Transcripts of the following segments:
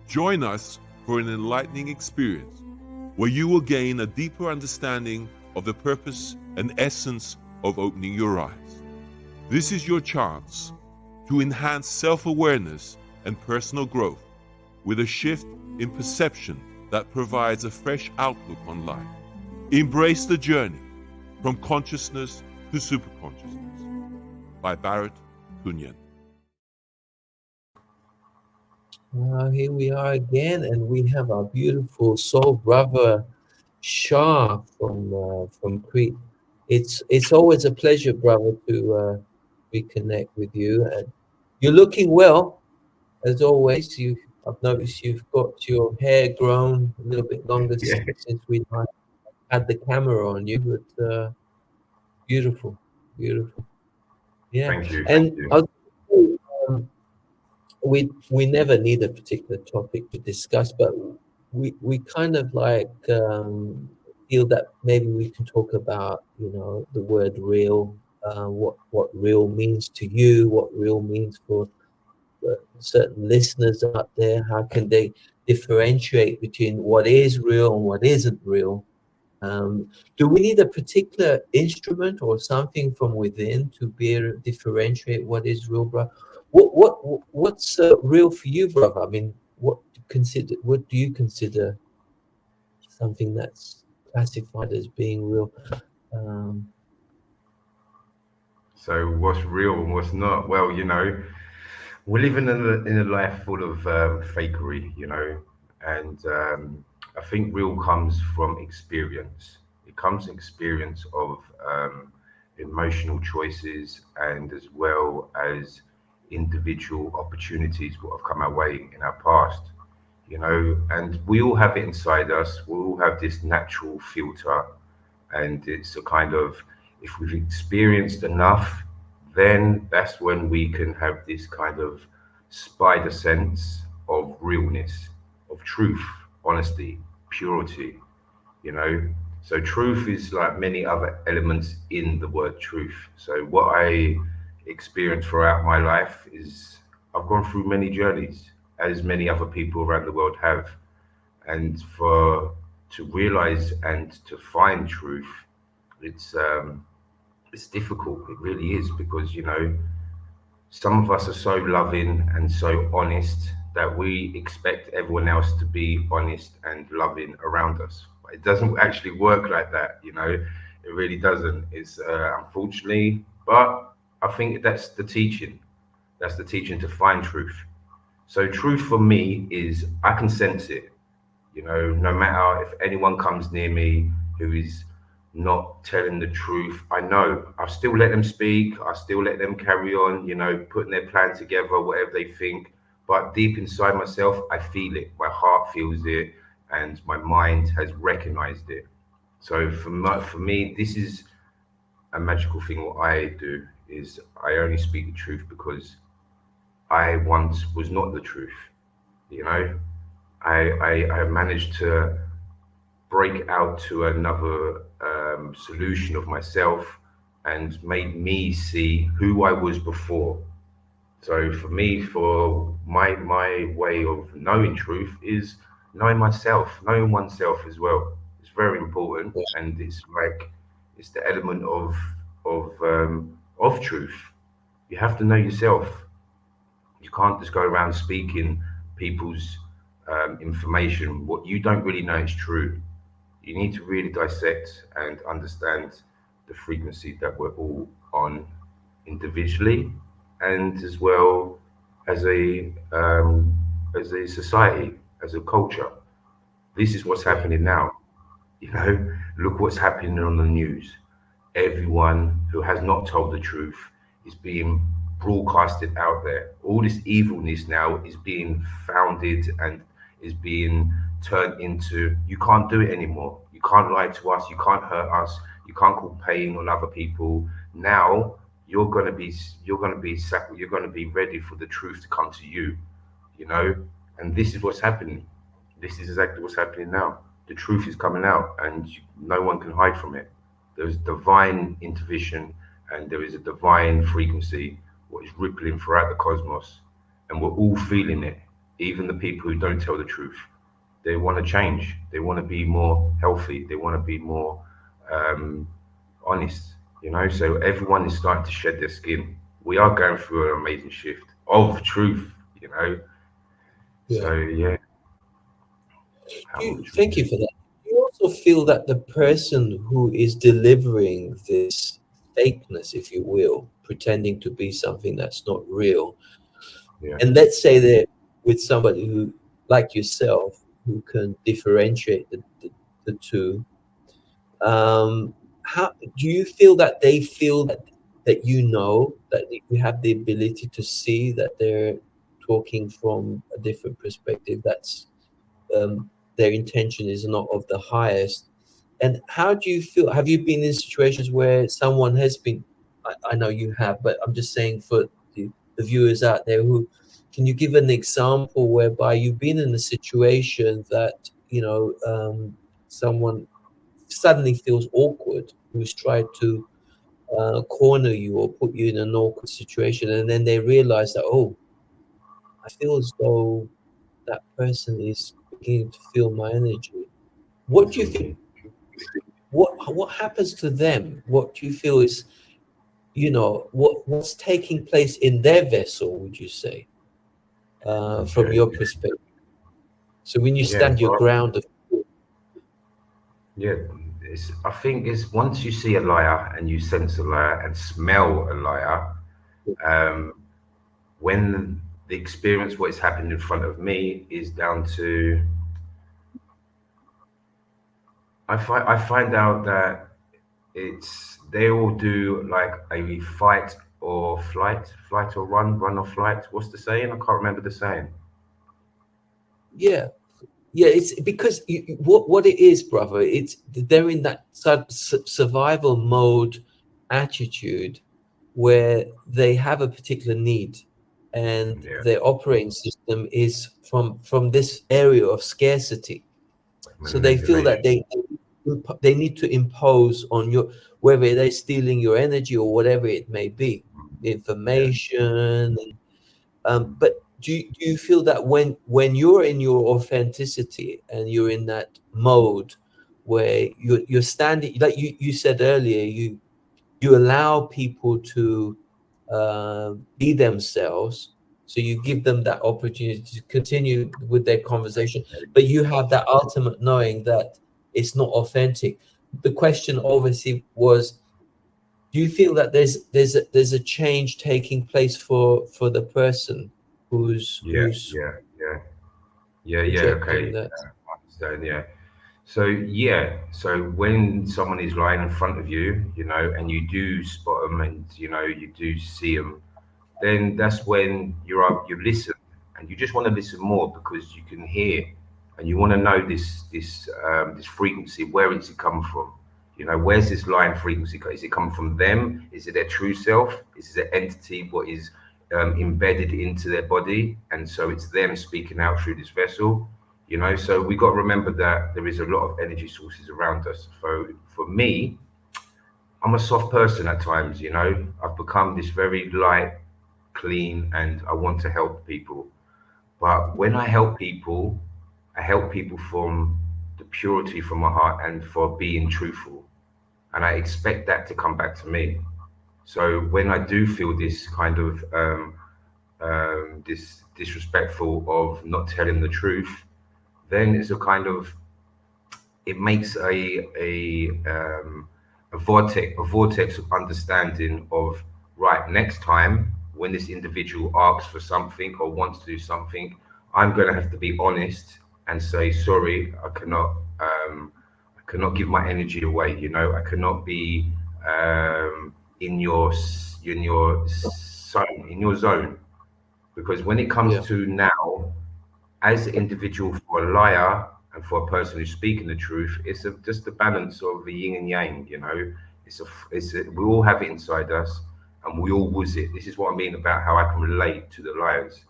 Join us for an enlightening experience where you will gain a deeper understanding of the purpose and essence of opening your eyes. This is your chance to enhance self-awareness and personal growth with a shift in perception that provides a fresh outlook on life. Embrace the journey from consciousness to superconsciousness by Barrett Kunyan. Here we are again, and we have our beautiful soul brother Shah from Crete. It's always a pleasure, brother, to reconnect with you. And you're looking well, as always. I've noticed you've got your hair grown a little bit longer Yeah, since we had the camera on you, but beautiful, beautiful. Yeah, thank you, thank and you. um, we never need a particular topic to discuss, but we kind of like feel that maybe we can talk about the word real, what real means to you, what real means for certain listeners out there. How can they differentiate between what is real and what isn't real? Do we need a particular instrument or something from within to be able to differentiate what is real, bro? What's real for you, brother? I mean, what do you consider something that's classified as being real? Um, So what's real and what's not? Well, we're living in a life full of fakery, and I think real comes from experience. It comes from experience of emotional choices and as well as individual opportunities what have come our way in our past. And we all have it inside us. We all have this natural filter, and it's a kind of, if we've experienced enough, then that's when we can have this kind of spider sense of realness, of truth, honesty, purity, you know. So truth is like many other elements in the word truth. So what I experienced throughout my life is I've gone through many journeys, as many other people around the world have. And for to realize and to find truth, it's it's difficult. It really is, because some of us are so loving and so honest that we expect everyone else to be honest and loving around us. But it doesn't actually work like that. It really doesn't. It's unfortunately, but I think that's the teaching. That's the teaching, to find truth. So truth for me is I can sense it. No matter if anyone comes near me who is not telling the truth, I know I still let them speak. I still let them carry on, putting their plan together, whatever they think. But deep inside myself, I feel it. My heart feels it, and my mind has recognized it. So for me, this is a magical thing. What I do is I only speak the truth because I once was not the truth. You know, I managed to break out to another solution of myself and made me see who I was before. So for me, for my way of knowing truth is knowing myself, knowing oneself as well. It's very important, and it's like it's the element of truth. You have to know yourself. You can't just go around speaking people's information. What you don't really know is true. You need to really dissect and understand the frequency that we're all on individually, and as well as a society, as a culture. This is what's yeah, happening now. Look what's happening on the news. Everyone who has not told the truth is being broadcasted out there. All this evilness now is being founded and is being turned into, you can't do it anymore. You can't lie to us. You can't hurt us. You can't call pain on other people. Now you're gonna be ready for the truth to come to you. You know, and this is what's happening. This is exactly what's happening now. The truth is coming out, and no one can hide from it. There's divine intervention, and there is a divine frequency what is rippling throughout the cosmos, and we're all feeling it. even the people who don't tell the truth. They want to change. They want to be more healthy. They want to be more um, honest. So everyone is starting to shed their skin. We are going through an amazing shift of truth. Yeah. So yeah, power of truth. Thank you for that. Do you also feel that the person who is delivering this fakeness, if you will, pretending to be something that's not real, Yeah, and let's say they're with somebody who, like yourself, who can differentiate the two, how do you feel that they feel that that you have the ability to see that they're talking from a different perspective, that's their intention is not of the highest? And how do you feel? Have you been in situations where someone has been? I know you have, but I'm just saying for the viewers out there who, can you give an example whereby you've been in a situation that someone suddenly feels awkward, who's tried to corner you or put you in an awkward situation, and then they realize that, oh, I feel as though that person is beginning to feel my energy. What do you think? absolutely. What happens to them? What do you feel is, what's taking place in their vessel? Would you say, from Okay. your perspective? So when you Yeah. stand your Well, ground of, yeah. I think it's once you see a liar and you sense a liar and smell a liar, um, when the experience, what is happening in front of me, is down to I find out that they all do like a fight or flight, flight or run or flight. What's the saying? I can't remember the saying. yeah, yeah, it's because what it is, brother. It's they're in that survival mode attitude where they have a particular need, and Yeah, their operating system is from this area of scarcity. So they feel that manipulation. they need to impose on you, whether they're stealing your energy or whatever it may be, Yeah, information. But do you feel that when you're in your authenticity and you're in that mode where you're standing, like you said earlier, you allow people to be themselves, so you give them that opportunity to continue with their conversation, but you have that ultimate knowing that it's not authentic. The question obviously was, do you feel that there's a change taking place for the person yeah, who's yeah, yeah, yeah, yeah. projecting Okay, that? I understand. Yeah. So yeah, so when someone is lying in front of you, and you do spot them, and you do see them, then that's when you listen, and you just want to listen more because you can hear, and you want to know this frequency. Where is it coming from? Where's this line frequency? Is it coming from them? Is it their true self? Is it an entity what is embedded into their body, and so it's them speaking out through this vessel? So we got to remember that there is a lot of energy sources around us. So for me, I'm a soft person at times. I've become this very light, clean, and I want to help people. But when I help people from the purity from my heart and for being truthful. And I expect that to come back to me. So when I do feel this kind of this disrespectful of not telling the truth, then it's a kind of it makes a vortex of understanding of, right, next time when this individual asks for something or wants to do something, I'm going to have to be honest and say sorry. I cannot give my energy away. I cannot be in your zone, because when it comes Yeah, to now, as an individual, for a liar and for a person who's speaking the truth, it's just a balance of the yin and yang. We all have it inside us, and we all was it. This is what I mean about how I can relate to the liars.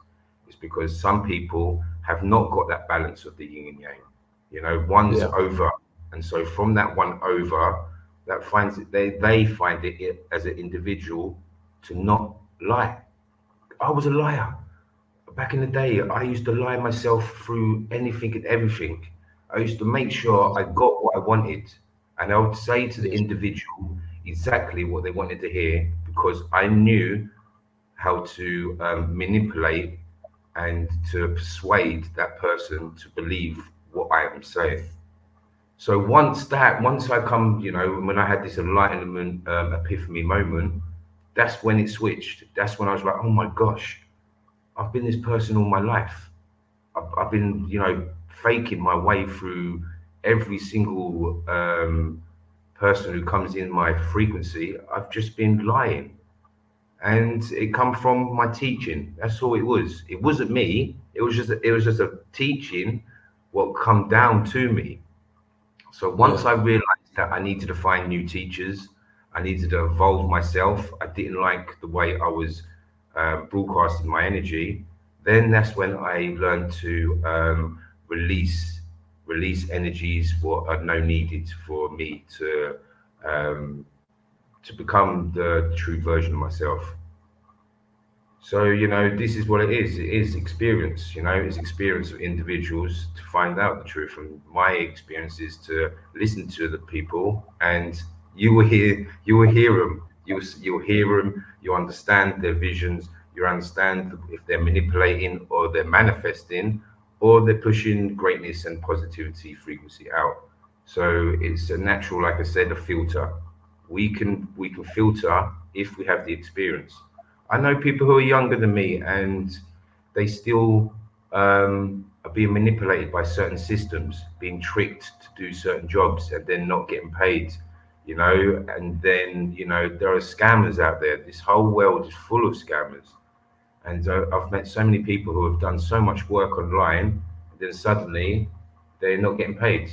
It's because some people have not got that balance of the yin and yang. One's yeah, over, and so from that one over, that finds it. They find it as an individual to not lie. I was a liar. Back in the day, I used to lie myself through anything and everything. I used to make sure I got what I wanted, and I would say to the Yeah, individual exactly what they wanted to hear because I knew how to manipulate and to persuade that person to believe what I am saying. So once I come, when I had this enlightenment, epiphany moment, that's when it switched. That's when I was like, oh my gosh, I've been this person all my life. I've been, faking my way through every single person who comes in my frequency. I've just been lying, and it come from my teaching. That's all it was. It wasn't me. It was just a teaching what come down to me. So once yeah, I realized that I needed to find new teachers, I needed to evolve myself. I didn't like the way I was broadcasting my energy. Then that's when I learned to release energies what are no needed for me um, to become the true version of myself. So, this is what it is. It is experience, it's experience of individuals to find out the truth. And my experience is to listen to the people, and you will hear them. You'll hear them. You understand their visions. You understand if they're manipulating or they're manifesting or they're pushing greatness and positivity frequency out. So it's a natural, like I said, a filter. We can filter if we have the experience. I know people who are younger than me and they still are being manipulated by certain systems, being tricked to do certain jobs and then not getting paid, and then, there are scammers out there. This whole world is full of scammers. And I've met so many people who have done so much work online, and then suddenly they're not getting paid.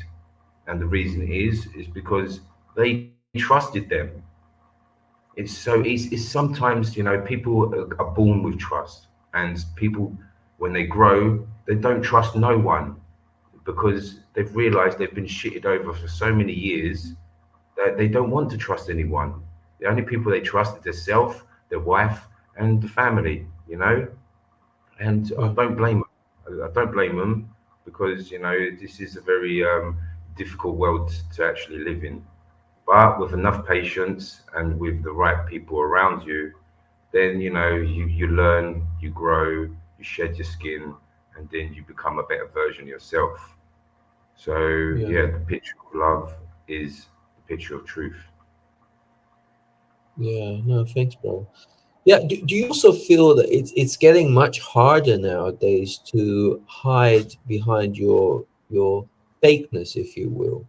And the reason is because they trusted them. It's sometimes, people are born with trust, and people, when they grow, they don't trust no one because they've realized they've been shitted over for so many years that they don't want to trust anyone. The only people they trust is their self, their wife, and the family, and I yeah, don't blame them. I don't blame them because, this is a very difficult world to actually live in. But with enough patience and with the right people around you, then, you learn, you grow, you shed your skin, and then you become a better version of yourself. So yeah, yeah, the picture of love is the picture of truth. yeah. No, thanks, bro. Yeah. Do you also feel that it's getting much harder nowadays to hide behind your fakeness, if you will?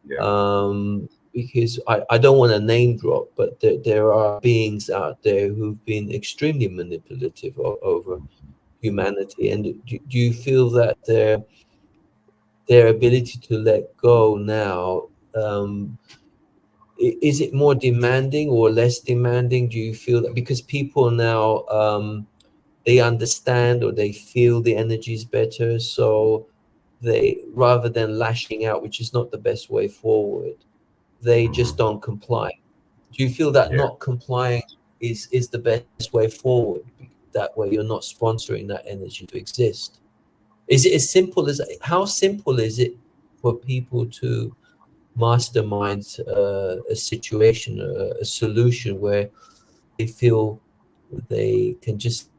Yeah. Because I don't want to name drop, but there are beings out there who've been extremely manipulative over humanity. And do you feel that their ability to let go now, is it more demanding or less demanding? Do you feel that because people now, they understand or they feel the energies better, so they, rather than lashing out, which is not the best way forward, they just Hmm. don't comply? Do you feel that Yeah. not complying is the best way forward? That way you're not sponsoring that energy to exist. Is it as simple as, how simple is it for people to mastermind a situation, a solution where they feel they can just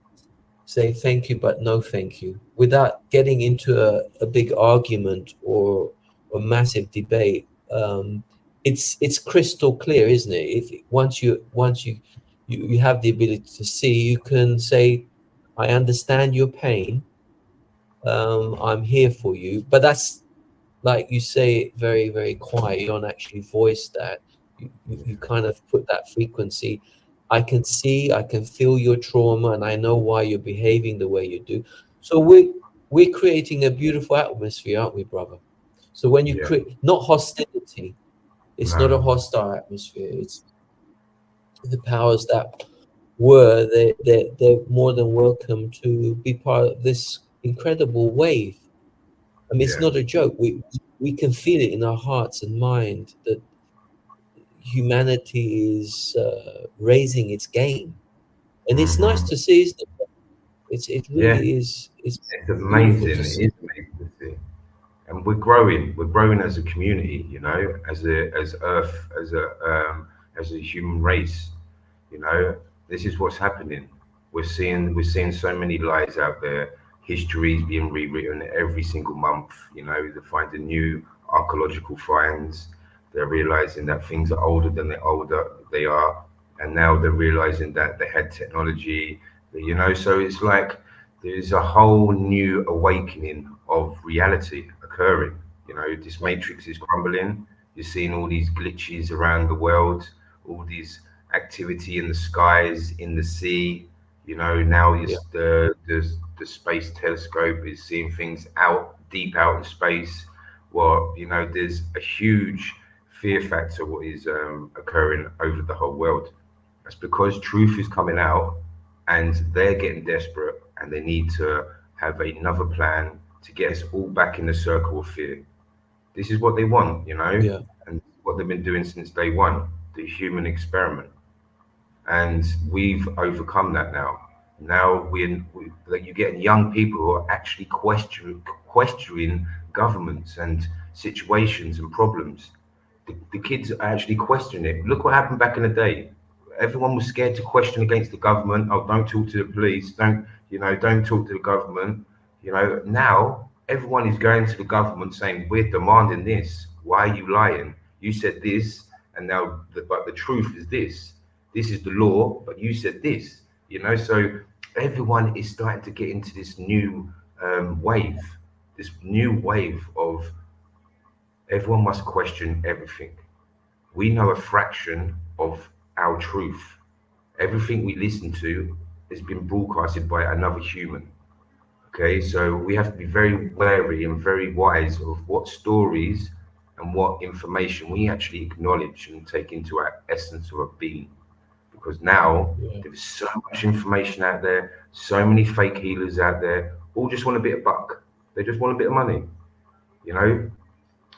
say thank you, but no thank you, without getting into a big argument or a massive debate? It's crystal clear, isn't it? If once you have the ability to see, you can say, I understand your pain. I'm here for you. But that's, like you say it very, very quiet. You don't actually voice that. You kind of put that frequency. I can see, I can feel your trauma, and I know why you're behaving the way you do. So we're creating a beautiful atmosphere, aren't we, brother? So when you Yeah. create, not hostility, it's not a No. hostile atmosphere. It's the powers that were, they're more than welcome to be part of this incredible wave. I mean, it's Yeah. not a joke. We can feel it in our hearts and mind that humanity is raising its game, and it's nice Hmm. to see, isn't it? It Yeah, really is. It's it's beautiful amazing. to It see. is amazing to see. And we're growing as a community, as earth, as a human race. you know this is what's happening. We're seeing so many lies out there. History is being rewritten every single month. They're finding new archaeological finds. They're realizing that things are older than they are, and now they're realizing that they had technology. So it's like there's a whole new awakening of reality occurring. This Yeah, matrix is crumbling. You're seeing all these glitches around the world, all these activity in the skies, in the sea. Now yeah, the space telescope is seeing things out deep out in space. Well, there's a huge fear factor what is occurring over the whole world. That's because truth is coming out, and they're getting desperate, and they need to have another plan to get us all back in the circle of fear. This is what they want, yeah, and what they've been doing since day one, the human experiment. And we've overcome that now. Now like you're getting young people who are actually questioning governments and situations and problems. The kids are actually questioning it. Look what happened back in the day. Everyone was scared to question against the government. Oh, don't talk to the police. Don't talk to the government. Now everyone is going to the government saying, "We're demanding this. Why are you lying? You said this, and now, but the truth is this. This is the law, but you said this." So everyone is starting to get into this new wave, this new wave of everyone must question everything. We know a fraction of our truth. Everything we listen to has been broadcasted by another human. Okay, so we have to be very wary and very wise of what stories and what information we actually acknowledge and take into our essence of a being. Because now yeah, there's so much information out there, so many fake healers out there, all just want a bit of buck. They just want a bit of money. You know,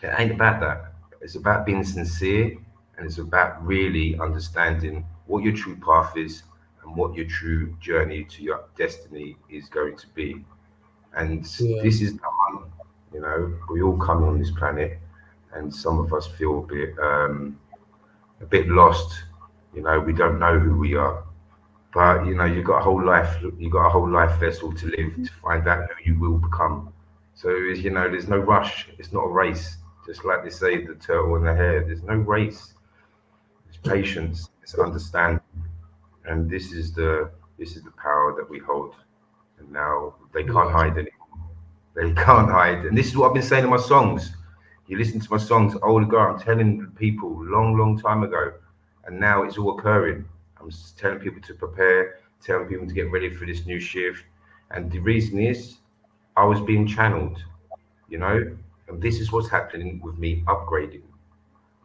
it ain't about that. It's about being sincere, and it's about really understanding what your true path is and what your true journey to your destiny is going to be. And yeah, this is the hunt. We all come on this planet, and some of us feel a bit lost. We don't know who we are, but you've got a whole life. You've got a whole life vessel to live to find out who you will become. So there's no rush. It's not a race. Just like they say, the turtle and the hare. There's no race. It's patience. It's understanding, and this is the power that we hold. And now they can't yeah, hide it. They can't hide. And this is what I've been saying in my songs. You listen to my songs, old ago, I'm telling people long, long time ago. And now it's all occurring. telling people to prepare, telling people to get ready for this new shift. And the reason is I was being channeled, you know, and this is what's happening with me upgrading.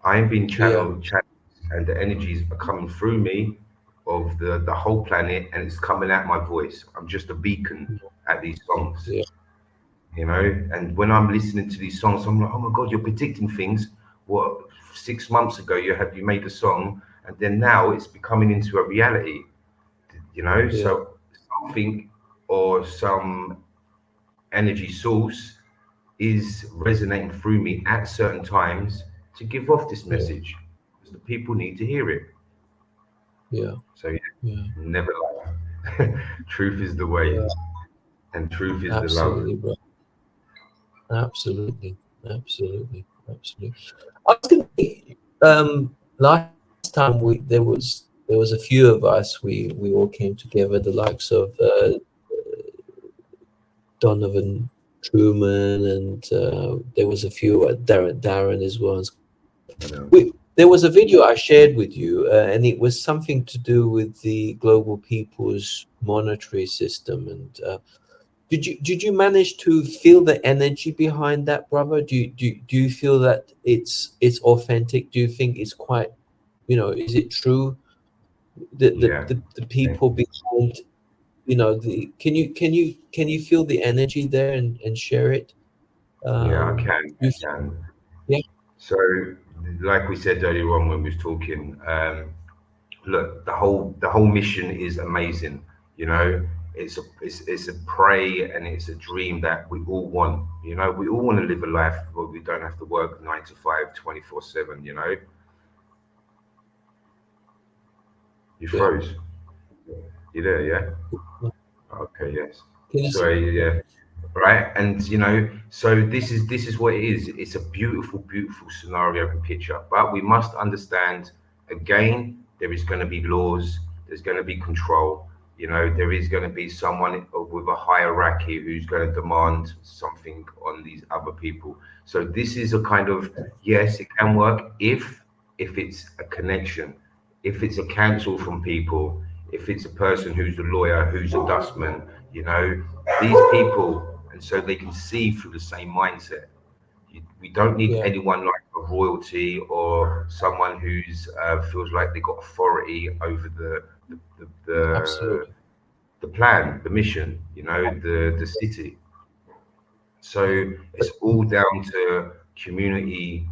I am being yeah, channeled, and the energies are coming through me of the whole planet, and it's coming out my voice. I'm just a beacon at these songs, yeah, and when I'm listening to these songs, I'm like, oh my god, you're predicting things what 6 months ago you made a song, and then now it's becoming into a reality. yeah, So something or some energy source is resonating through me at certain times to give off this yeah, message because the people need to hear it. yeah, So yeah, yeah, never lie. Truth is the way, yeah. and truth is the love. Absolutely, bro. Absolutely, absolutely, absolutely. I was going to say, last time there was a few of us. We all came together. The likes of Donovan Truman, and there was a few Darren as well. You know. There was a video I shared with you, and it was something to do with the global people's monetary system. And did you manage to feel the energy behind that, brother? Do you feel that it's authentic? Do you think it's quite, is it true? The the Yeah. the, the people behind, the can you feel the energy there and share it? Yeah, I can. You I can. Yeah, So, like we said earlier on when we was talking, look, the whole mission is amazing. You know, it's a pray and it's a dream that we all want. You know, we all want to live a life where we don't have to work 9 to 5, 24/7. You know, you Yeah. froze. You there? Yeah. Okay. Yes. Can you see? Sorry. Yeah. Right. And you know, so this is what it is. It's a beautiful, beautiful scenario and picture. But we must understand again, there is going to be laws. There's going to be control. You know, there is going to be someone with a hierarchy who's going to demand something on these other people. So this is a kind of, yes, it can work if it's a connection, if it's a counsel from people, if it's a person who's a lawyer, who's a dustman, you know, these people, and so they can see through the same mindset. We don't need Yeah, anyone like a royalty or someone who's feels like they got authority over absolutely. the plan, the mission, you know, the city. So it's all down to community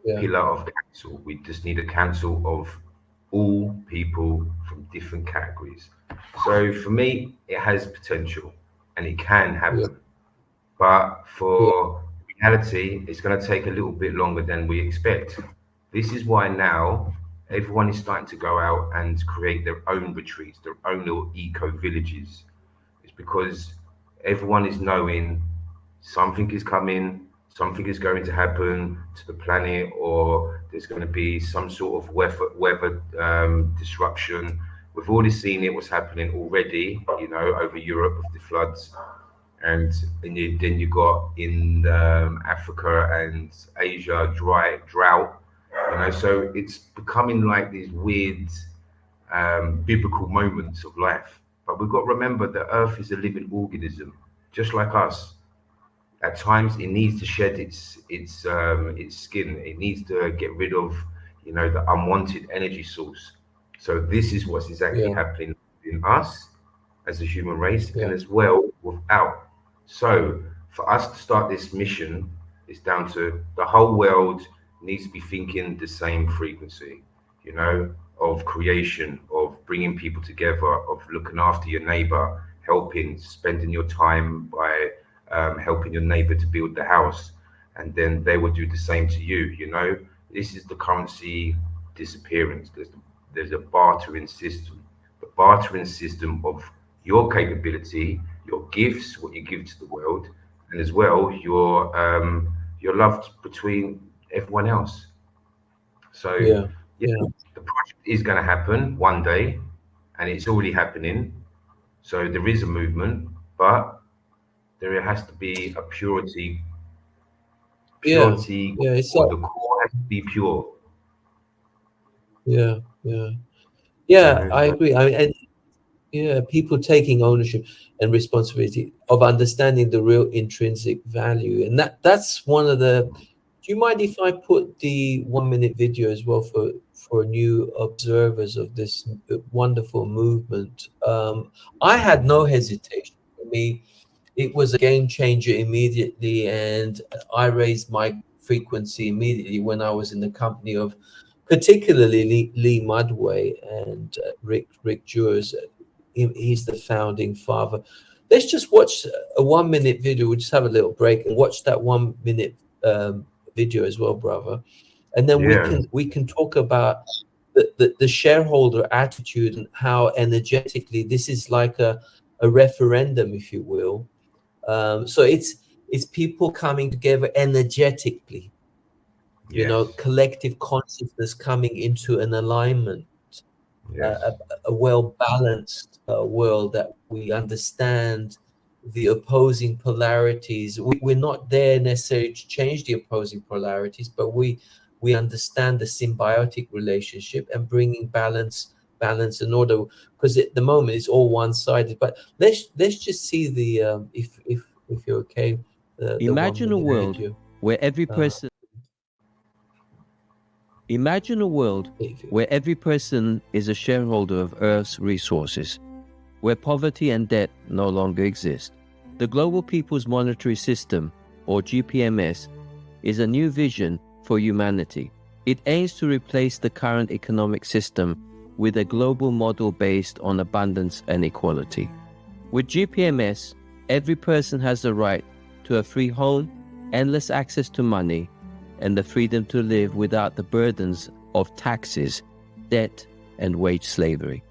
Yeah, pillar of council. We just need a council of all people from different categories. So for me, it has potential and it can yeah, happen. But yeah, for reality, it's going to take a little bit longer than we expect. This is why now everyone is starting to go out and create their own retreats, their own little eco villages. It's because everyone is knowing something is coming, something is going to happen to the planet, or there's going to be some sort of weather disruption. We've already seen it, what's happening already, you know, over Europe with the floods and then you got in Africa and Asia drought, you know. So it's becoming like these weird biblical moments of life. But we've got to remember that Earth is a living organism, just like us. At times, it needs to shed its skin. It needs to get rid of, you know, the unwanted energy source. So this is what's exactly yeah, happening in us as a human race, and yeah, as well without. So for us to start this mission, it's down to the whole world needs to be thinking the same frequency, you know, of creation, of bringing people together, of looking after your neighbor, helping, spending your time by helping your neighbor to build the house, and then they will do the same to you. You know, this is the currency disappearance. There's a bartering system, the bartering system of your capability, your gifts, what you give to the world, and as well your love between everyone else. So yeah, yeah, yeah, the project is going to happen one day, and it's already happening. So there is a movement, but there has to be a yeah, purity, yeah. It's or like, the core has to be pure. yeah, yeah, You yeah. know, I agree. I mean, and yeah, people taking ownership and responsibility of understanding the real intrinsic value, and that's one of the. Do you mind if I put the 1 minute video as well for new observers of this wonderful movement? I had no hesitation. For me, it was a game changer immediately, and I raised my frequency immediately when I was in the company of particularly Lee Mudway and Rick Jewers. He's the founding father. Let's just watch a 1 minute video. We'll just have a little break and watch that 1 minute video as well, brother. And then we yeah, can talk about the shareholder attitude and how energetically this is like a referendum, if you will. So it's people coming together energetically, yes, collective consciousness coming into an alignment, yes, a well balanced world that we understand the opposing polarities. We're not there necessarily to change the opposing polarities, but we understand the symbiotic relationship and bringing balance and order, because at the moment it's all one-sided. But let's just see the if you're okay, the one Imagine a minute world video. where every uh, person Imagine a world if you, where every person is a shareholder of Earth's resources, where poverty and debt no longer exist. The Global People's Monetary System, or GPMS, is a new vision for humanity. It aims to replace the current economic system with a global model based on abundance and equality. With GPMS, every person has the right to a free home, endless access to money, and the freedom to live without the burdens of taxes, debt, and wage slavery.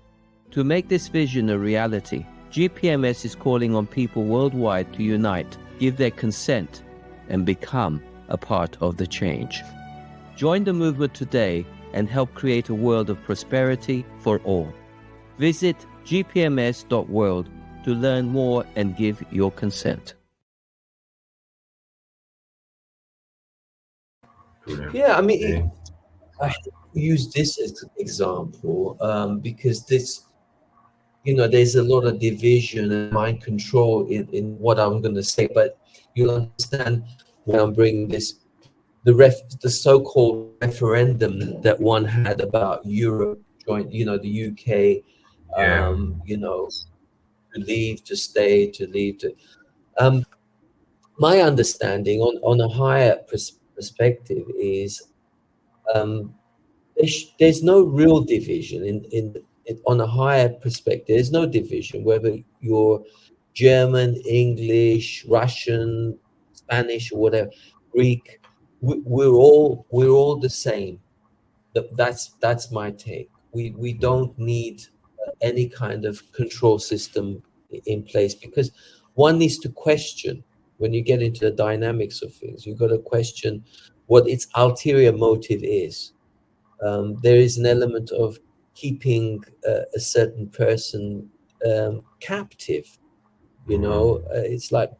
To make this vision a reality, GPMS is calling on people worldwide to unite, give their consent, and become a part of the change. Join the movement today and help create a world of prosperity for all. Visit gpms.world to learn more and give your consent. Brilliant. Yeah, I mean, Yeah. I use this as example because this, there's a lot of division and mind control in what I'm going to say, but you'll understand when I'm bringing this, the so-called referendum that one had about Europe join, the UK, Yeah. to leave, to stay, to leave, um, my understanding on a higher perspective is um, there's no real division on a higher perspective. There's no division whether you're German, English, Russian, Spanish, or whatever, Greek. We're all the same. That's my take. We don't need any kind of control system in place because one needs to question when you get into the dynamics of things. You've got to question what its ulterior motive is. There is an element of keeping a certain person captive. It's like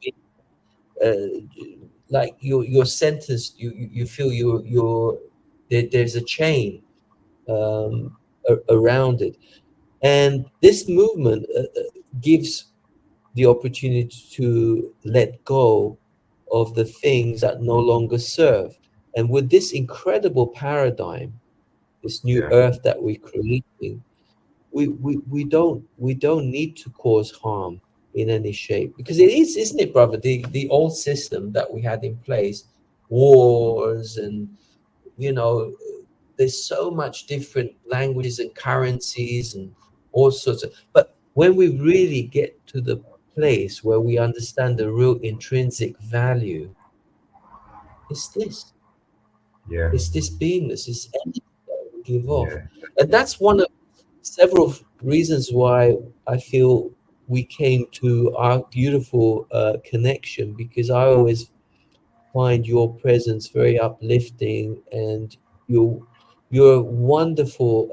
you're sentenced. You feel there's a chain around it, and this movement gives the opportunity to let go of the things that no longer serve. And with this incredible paradigm, this new Yeah. earth that we're creating, we don't need to cause harm in any shape, because it is, isn't it, brother, the old system that we had in place, wars, and you know there's so much different languages and currencies and all sorts of, but when we really get to the place where we understand the real intrinsic value, it's this Yeah. it's this beingness, this energy that we give off. Yeah. And that's one of several reasons why I feel we came to our beautiful connection, because I always find your presence very uplifting, and you're a wonderful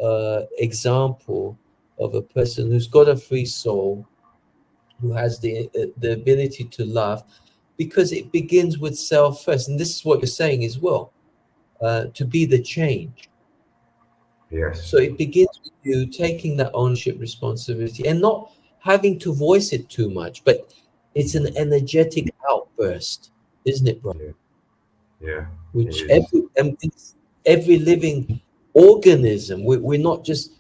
example of a person who's got a free soul, who has the ability to love, because it begins with self first. And this is what you're saying as well, to be the change. Yes. So it begins with you taking that ownership responsibility and not having to voice it too much, but it's an energetic outburst, isn't it, bro? Yeah. Yeah. It Which is. every living organism, we're not just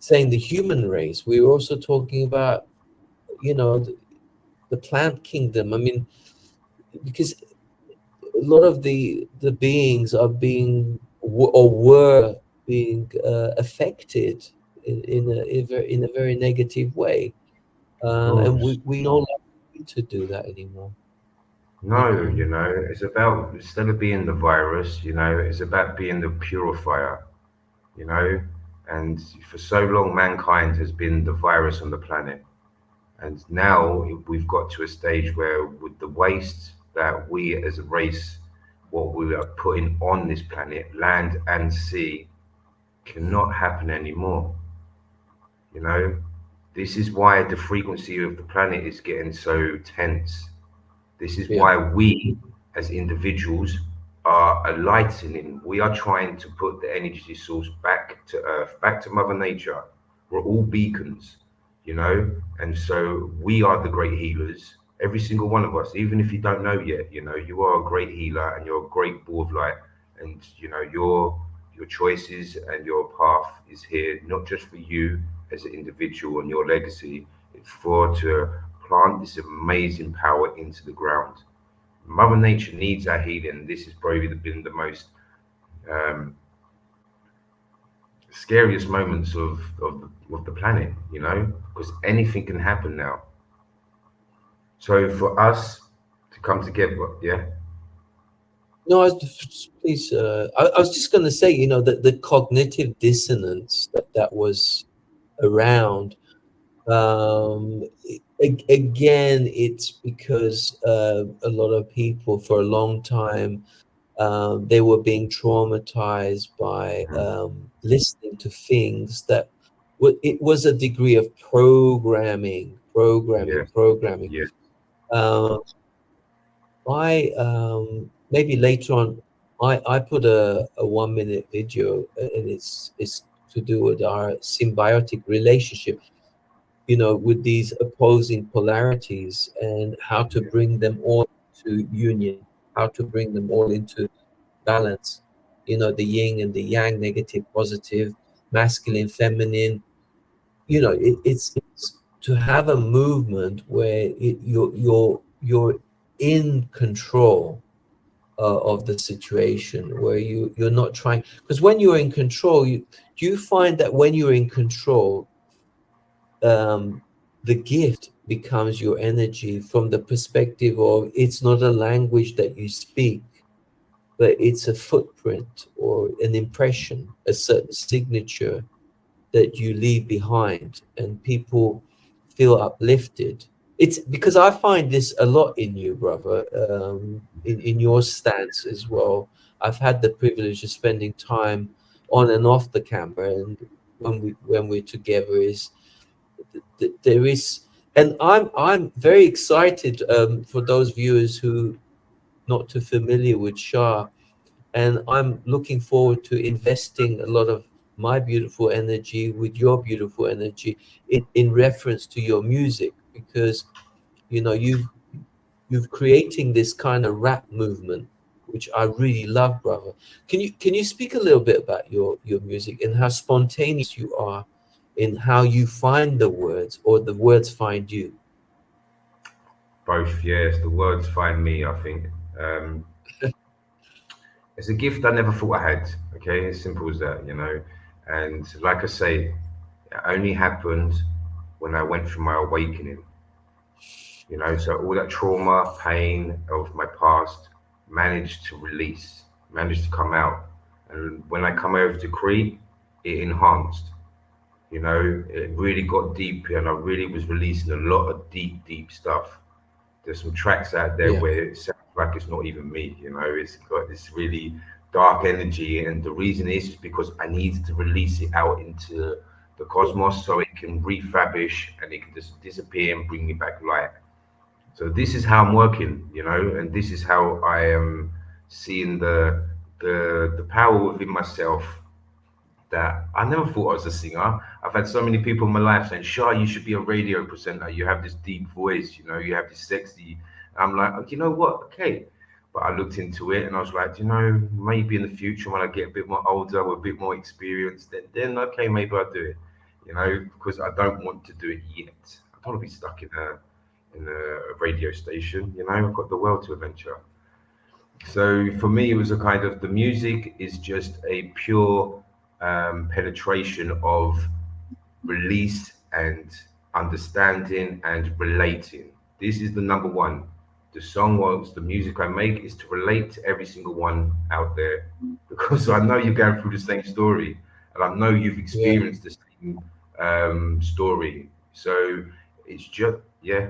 saying the human race, we're also talking about, the plant kingdom. I mean, because a lot of the beings are being or were being affected in a very negative way, Of and course. we no longer need to do that anymore. No, it's about, instead of being the virus, it's about being the purifier, you know. And for so long, mankind has been the virus on the planet. And now we've got to a stage where, with the waste that we as a race, what we are putting on this planet, land and sea, cannot happen anymore. You know, this is why the frequency of the planet is getting so tense. This is Yeah, why we, as individuals, are enlightening. We are trying to put the energy source back to Earth, back to Mother Nature. We're all beacons, and so we are the great healers. Every single one of us, even if you don't know yet, you are a great healer and you're a great ball of light. And your choices and your path is here not just for you as an individual and your legacy. It's for to plant this amazing power into the ground. Mother Nature needs our healing. This has probably been the most um, scariest moments of the planet, because anything can happen now. So for us to come together, yeah, No, please. I was just going to say, you know, that the cognitive dissonance that was around. Again, it's because a lot of people for a long time they were being traumatized by listening to things that it was a degree of programming, yeah, programming, programming. yeah, Um, I maybe later on, I put a 1 minute video, and it's to do with our symbiotic relationship, you know, with these opposing polarities and how to bring them all to union, how to bring them all into balance, you know, the yin and the yang, negative, positive, masculine, feminine. You know, it's to have a movement where you're in control of the situation, where you're not trying, because when you're in control, do you find that when you're in control, the gift becomes your energy from the perspective of it's not a language that you speak, but it's a footprint or an impression, a certain signature that you leave behind, and people feel uplifted. It's because I find this a lot in you, brother, in your stance as well. I've had the privilege of spending time on and off the camera, and when we're together, is there is, and I'm very excited for those viewers who not too familiar with Shah, and I'm looking forward to investing a lot of my beautiful energy with your beautiful energy in reference to your music, because you know you've creating this kind of rap movement, which I really love, brother. Can you speak a little bit about your music and how spontaneous you are in how you find the words or the words find you? both. Yes, the words find me. I think um, it's a gift I never thought I had. Okay, as simple as that, you know. And like I say, it only happened when I went through my awakening. You know, so all that trauma, pain of my past managed to release, managed to come out. And when I come over to Crete, it enhanced. You know, it really got deep, and I really was releasing a lot of deep, deep stuff. There's some tracks out there Yeah, where it sounds like it's not even me. You know, it's got this really dark energy, and the reason is because I needed to release it out into the cosmos so it can refurbish and it can just disappear and bring me back light. So this is how I'm working, you know, and this is how I am seeing the power within myself, that I never thought I was a singer. I've had so many people in my life saying, Shah, you should be a radio presenter. You have this deep voice, you know, you have this sexy. I'm like, "Oh, you know what? Okay." But I looked into it and I was like, you know, maybe in the future when I get a bit more older with a bit more experience, then okay, maybe I'll do it. You know, because I don't want to do it yet. I don't want to be stuck in a radio station, you know, I've got the world to adventure. So for me, it was a kind of the music is just a pure penetration of release and understanding and relating. This is the number one. The song was the music I make is to relate to every single one out there, because I know you're going through the same story, and I know you've yeah. experienced the same story. So it's just yeah.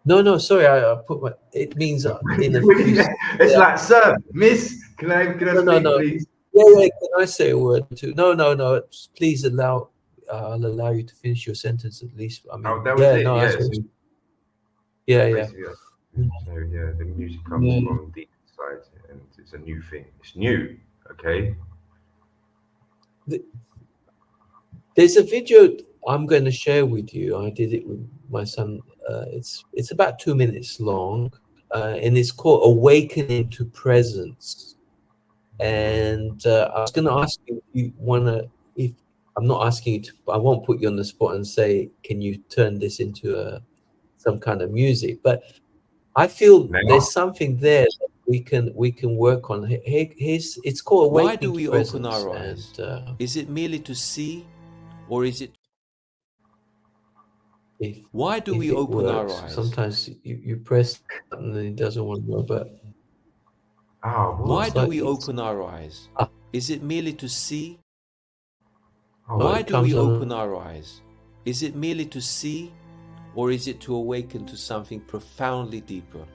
No, no, sorry, I put my. It means in a few. It's Yeah, like, sir, miss, can I no, no, speak, no. please? Yeah, yeah. Can I say a word too? No, no, no. Please allow. I'll allow you to finish your sentence at least. I Oh, mean, that was yeah, it. no, Yeah. that's So what. Yeah, yeah, basically, so yeah, the music comes yeah. from deep inside, and it's a new thing. It's new, okay? Th- There's a video I'm going to share with you. I did it with my son. It's about 2 minutes long, and it's called "Awakening to Presence." And I was going to ask you if you want to. If I'm not asking you to, I won't put you on the spot and say, "Can you turn this into some kind of music?" But I feel Now, there's something there that we can work on. Here's it's called Why do "Awakening to we open Presence," our and eyes? Is it merely to see, or is it Why do if we it open our works. eyes? Sometimes you press the button and it doesn't want to go, but Why it's do like we it's- open our eyes? Ah. Is it merely to see? Oh, Why it do we comes on- open our eyes? Is it merely to see, or is it to awaken to something profoundly deeper?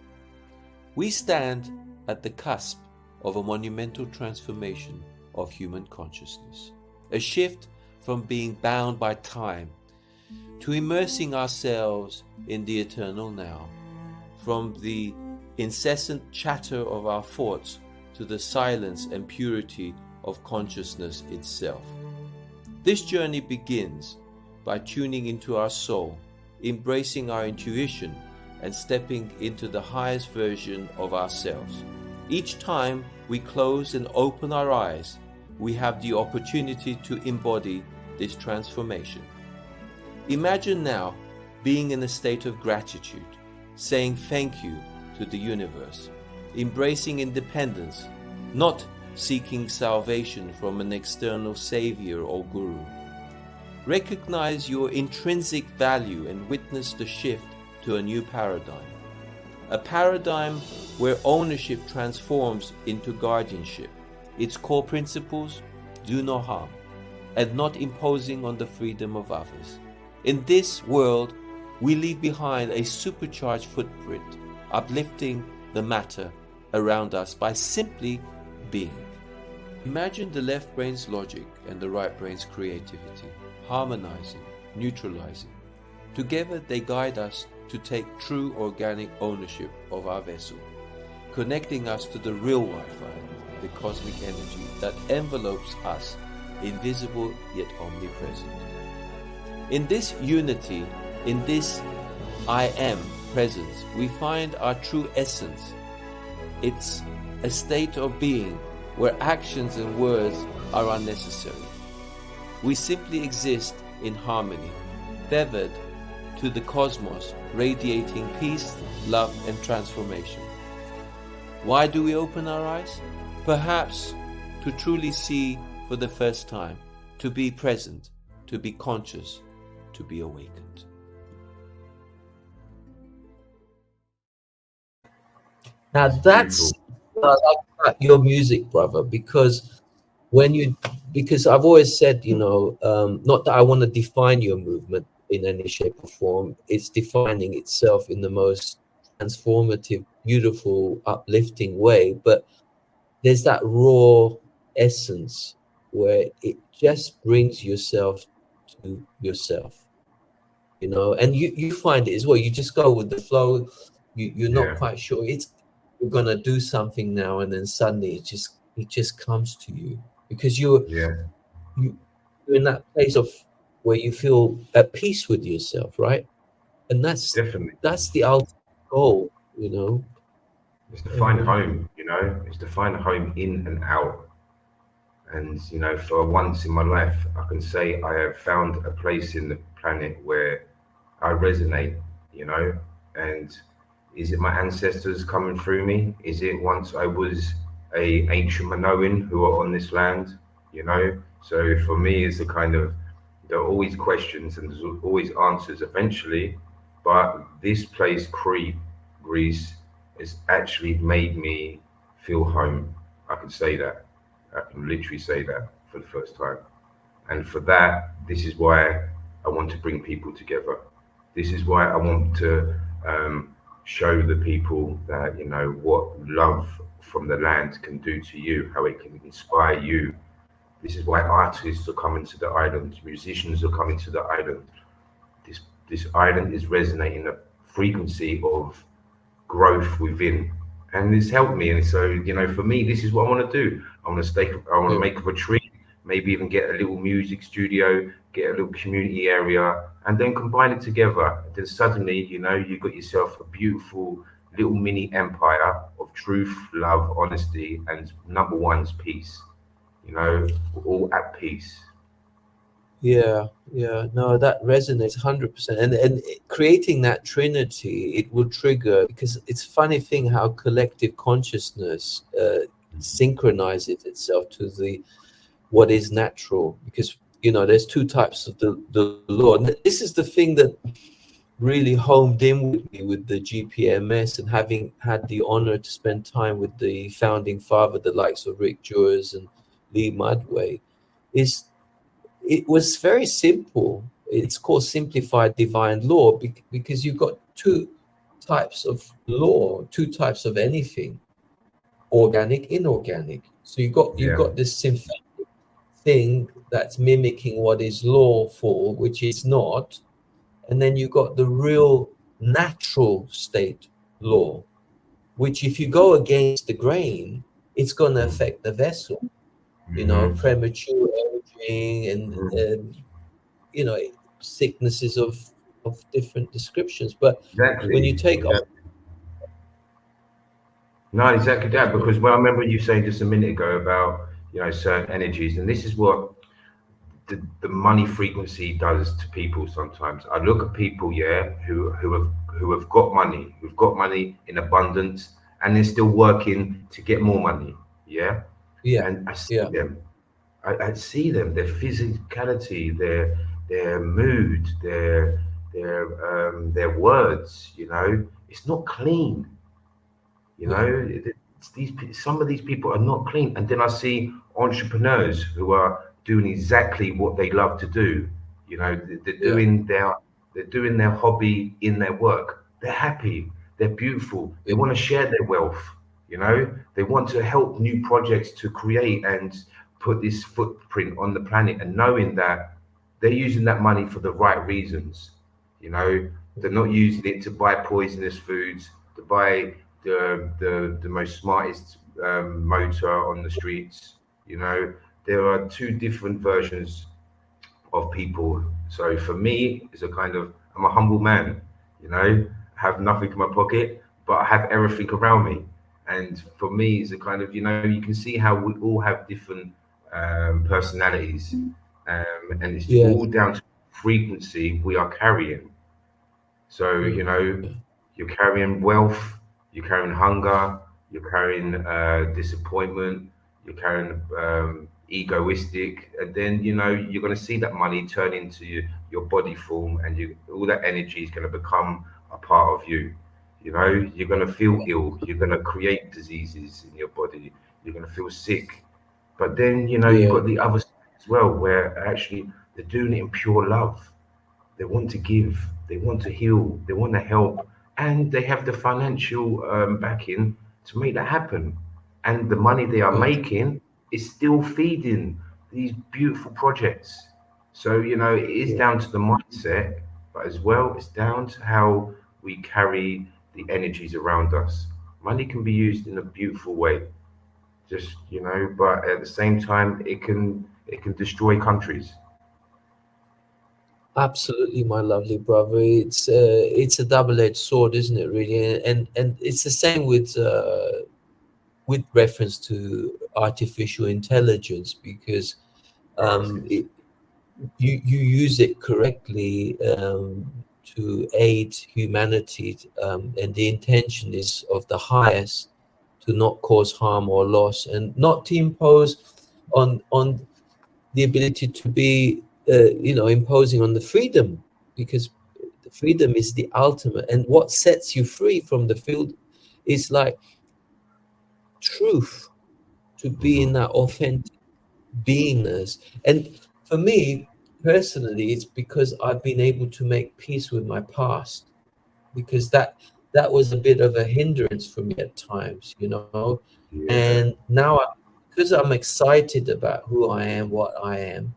We stand at the cusp of a monumental transformation of human consciousness, a shift from being bound by time to immersing ourselves in the eternal now, from the incessant chatter of our thoughts to the silence and purity of consciousness itself. This journey begins by tuning into our soul, embracing our intuition, and stepping into the highest version of ourselves. Each time we close and open our eyes, we have the opportunity to embody this transformation. Imagine now being in a state of gratitude, saying thank you to the universe, embracing independence, not seeking salvation from an external savior or guru. Recognize your intrinsic value and witness the shift to a new paradigm. A paradigm where ownership transforms into guardianship. Its core principles: do no harm, and not imposing on the freedom of others. In this world, we leave behind a supercharged footprint, uplifting the matter around us by simply being. Imagine the left brain's logic and the right brain's creativity, harmonizing, neutralizing. Together they guide us to take true organic ownership of our vessel, connecting us to the real Wi-Fi, the cosmic energy that envelopes us, invisible yet omnipresent. In this unity, in this I am presence, we find our true essence. It's a state of being where actions and words are unnecessary. We simply exist in harmony, tethered to the cosmos, radiating peace, love, and transformation. Why do we open our eyes? Perhaps to truly see for the first time, to be present, to be conscious, to be awakened. Now that's I like your music, brother, because because I've always said, not that I want to define your movement in any shape or form. It's defining itself in the most transformative, beautiful, uplifting way. But there's that raw essence where it just brings yourself to yourself, and you find it as well. You just go with the flow. You're not quite sure you're gonna do something now, and then suddenly it just comes to you because you're in that place of where you feel at peace with yourself, right? And definitely. that's the ultimate goal, It's to find home, it's to find home in and out. And, for once in my life, I can say I have found a place in the planet where I resonate, and is it my ancestors coming through me? Is it once I was a ancient Minoan who are on this land, So for me, it's a kind of, there are always questions and there's always answers eventually, but this place, Crete, Greece, has actually made me feel home. I can say that. I can literally say that for the first time. And for that, this is why I want to bring people together. This is why I want to show the people that, what love from the land can do to you, how it can inspire you. This is why artists are coming to the island, musicians are coming to the island. This island is resonating a frequency of growth within, and it's helped me. And so, for me, this is what I want to do. I want to make a retreat, maybe even get a little music studio, get a little community area, and then combine it together. And then suddenly, you've got yourself a beautiful little mini empire of truth, love, honesty, and number one's peace. We're all at peace. Yeah, no, that resonates 100%. And creating that trinity, it will trigger, because it's a funny thing how collective consciousness synchronizes itself to what is natural, because there's two types of the law. And this is the thing that really homed in with me with the GPMS, and having had the honor to spend time with the founding father, the likes of Rick Jewers and Lee Mudway, is it was very simple. It's called simplified divine law because you've got two types of law, two types of anything: organic, inorganic. So you Yeah. got this synthetic thing that's mimicking what is lawful, which is not, and then you got the real natural state law, which if you go against the grain, it's going to affect the vessel. Mm-hmm. Premature aging and sicknesses of different descriptions. But when Exactly. you take off, Exactly. No, exactly that. Because well, I remember you saying just a minute ago about certain energies, and this is what the money frequency does to people sometimes. I look at people, yeah, who have got money, who've got money in abundance, and they're still working to get more money, yeah. yeah, And I see yeah, them, I see them, their physicality, their mood, their words. It's not clean. You yeah, know, it's some of these people are not clean, and then I see entrepreneurs who are doing exactly what they love to do. They're yeah, doing their hobby in their work. They're happy. They're beautiful. They yeah, want to share their wealth. They want to help new projects to create and put this footprint on the planet, and knowing that they're using that money for the right reasons. They're not using it to buy poisonous foods, to buy the most smartest motor on the streets. There are two different versions of people. So for me, it's a kind of I'm a humble man. Have nothing in my pocket, but I have everything around me. And for me, it's a kind of you can see how we all have different personalities, and it's yeah, all down to frequency we are carrying. So, mm, yeah, you're carrying wealth, you're carrying hunger, you're carrying disappointment, you're carrying egoistic, and then, you're going to see that money turn into your body form, and all that energy is going to become a part of you. You're going to feel ill, you're going to create diseases in your body, you're going to feel sick. But then, you've yeah, got the other side as well, where actually they're doing it in pure love. They want to give, they want to heal, they want to help, and they have the financial backing to make that happen. And the money they are yeah, making is still feeding these beautiful projects. So, it is yeah. down to the mindset, but as well, it's down to how we carry the energies around us. Money can be used in a beautiful way, just, but at the same time, it can destroy countries. Absolutely, my lovely brother. It's a double-edged sword, isn't it? Really, and it's the same with reference to artificial intelligence, because Oh, it, you use it correctly to aid humanity, and the intention is of the highest, to not cause harm or loss, and not to impose on the ability to be imposing on the freedom, because the freedom is the ultimate, and what sets you free from the field is like truth, to be in mhm. that authentic beingness. And for me personally, it's because I've been able to make peace with my past, because that was a bit of a hindrance for me at times, Yeah, and now because I'm excited about who I am, what I am,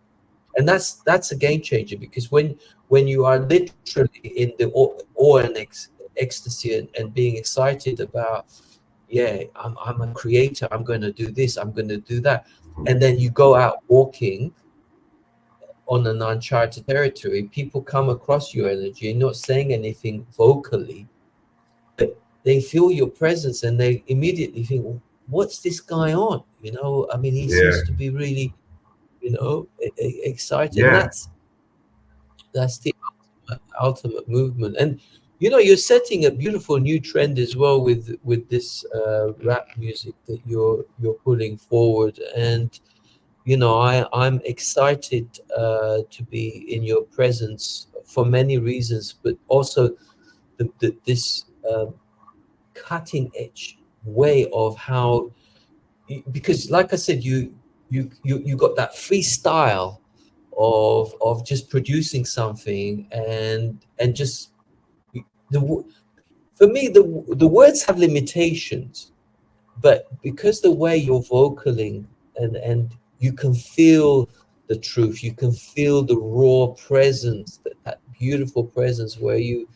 and that's a game changer, because when you are literally in the awe and ecstasy, and being excited about, yeah, I'm a creator, I'm going to do this, I'm going to do that, and then you go out walking on an uncharted territory, people come across your energy, you're not saying anything vocally, but they feel your presence, and they immediately think, what's this guy on? I mean, he yeah, seems to be really, excited, and yeah. that's the ultimate movement. And you're setting a beautiful new trend as well with this rap music that you're putting forward. And I'm excited to be in your presence for many reasons, but also this cutting edge way of how, because like I said, you got that freestyle of just producing something, and just for me the words have limitations, but because the way you're vocaling, and you can feel the truth, you can feel the raw presence, that beautiful presence where you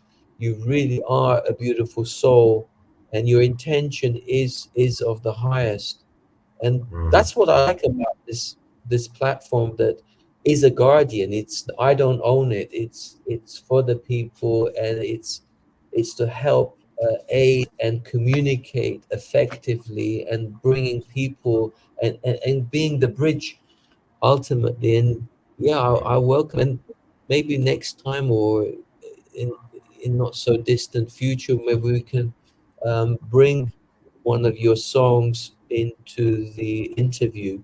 really are a beautiful soul, and your intention is of the highest. And that's what I like about this platform, that is a guardian. It's, I don't own it, it's for the people, and it's to help aid and communicate effectively, and bringing people, and being the bridge ultimately. And yeah, I welcome, and maybe next time, or in not so distant future, maybe we can bring one of your songs into the interview,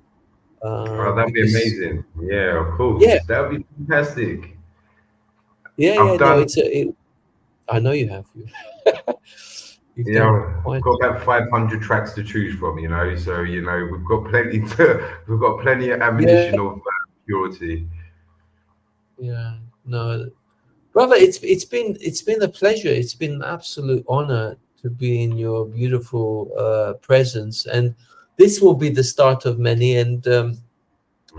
Oh, that'd be because amazing. Yeah, of course. yeah, That'd be fantastic. yeah, I've no, done, I know you have. You've you done know, quite. got about 500 tracks to choose from, you know, so, you know, we've got plenty of Yeah, ammunition of purity. yeah, no, brother, it's been a pleasure. It's been an absolute honor to be in your beautiful presence, and this will be the start of many. And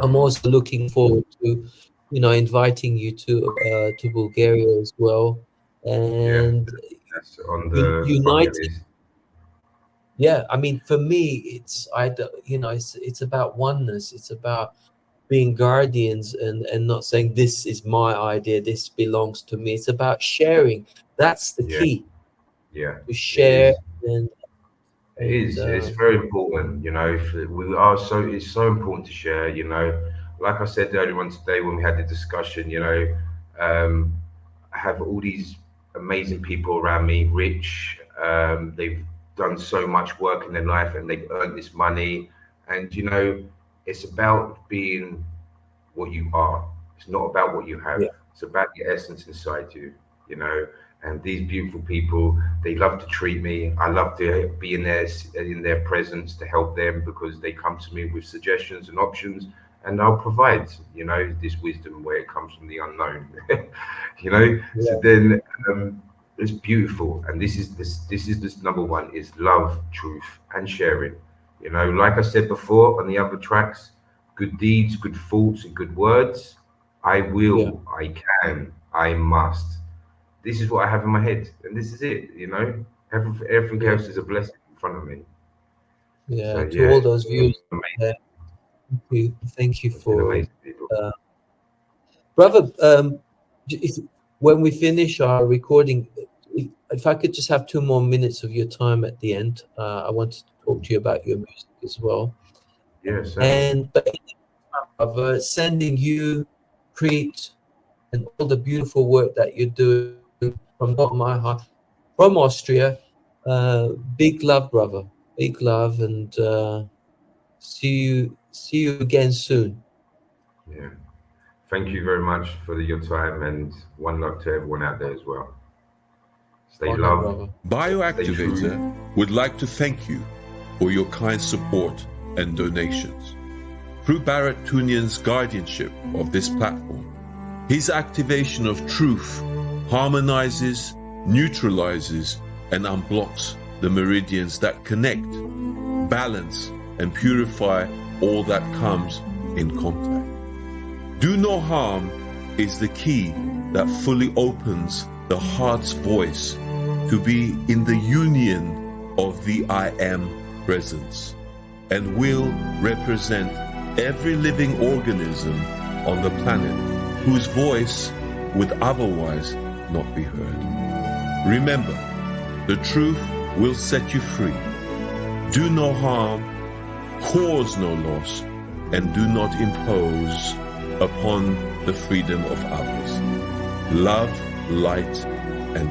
I'm also looking forward to, inviting you to Bulgaria as well, Yeah, and that's on the bucket uniting. list. Yeah, I mean, for me, it's about oneness. It's about being guardians, and not saying this is my idea, this belongs to me. It's about sharing. That's the Yeah, key, yeah, to it share. is. and It and is. It's very important, you know. We are so. It's so important to share, you know. Like I said earlier on today when we had the discussion, you know, um, I have all these amazing people around me, rich. They've done so much work in their life and they've earned this money. And you know, it's about being what you are. It's not about what you have. yeah, It's about the essence inside you, you know. And these beautiful people, they love to treat me. I love to be in their presence to help them because they come to me with suggestions and options, and I'll provide, you know, this wisdom where it comes from the unknown, you know. So yeah, then it's beautiful, and this is this number one is love, truth, and sharing. You know, like I said before on the other tracks, good deeds, good thoughts, and good words. I yeah, will, I can, I must. This is what I have in my head, and this is it. You know, everything yeah, else is a blessing in front of me. So yeah. To yeah, all those viewers, amazing. thank you It's been for, amazing, people. brother. If, when we finish our recording, if I could just have 2 more minutes of your time at the end, I wanted to talk to you about your music as well. Yeah, certainly. And but of sending you, Preet, and all the beautiful work that you're doing from the bottom of my heart, from Austria. Big love, brother. Big love, and see you again soon. Yeah. Thank you very much for your time, and one love to everyone out there as well. Stay Honor, loved, brother. stay true. Bioactivator would like to thank you for your kind support and donations. Through Barrett Tunian's guardianship of this platform, his activation of truth harmonizes, neutralizes, and unblocks the meridians that connect, balance, and purify all that comes in contact. Do no harm is the key that fully opens the heart's voice to be in the union of the I Am presence, and will represent every living organism on the planet whose voice would otherwise not be heard. Remember, the truth will set you free. Do no harm, cause no loss, and do not impose upon the freedom of others. Love, light, and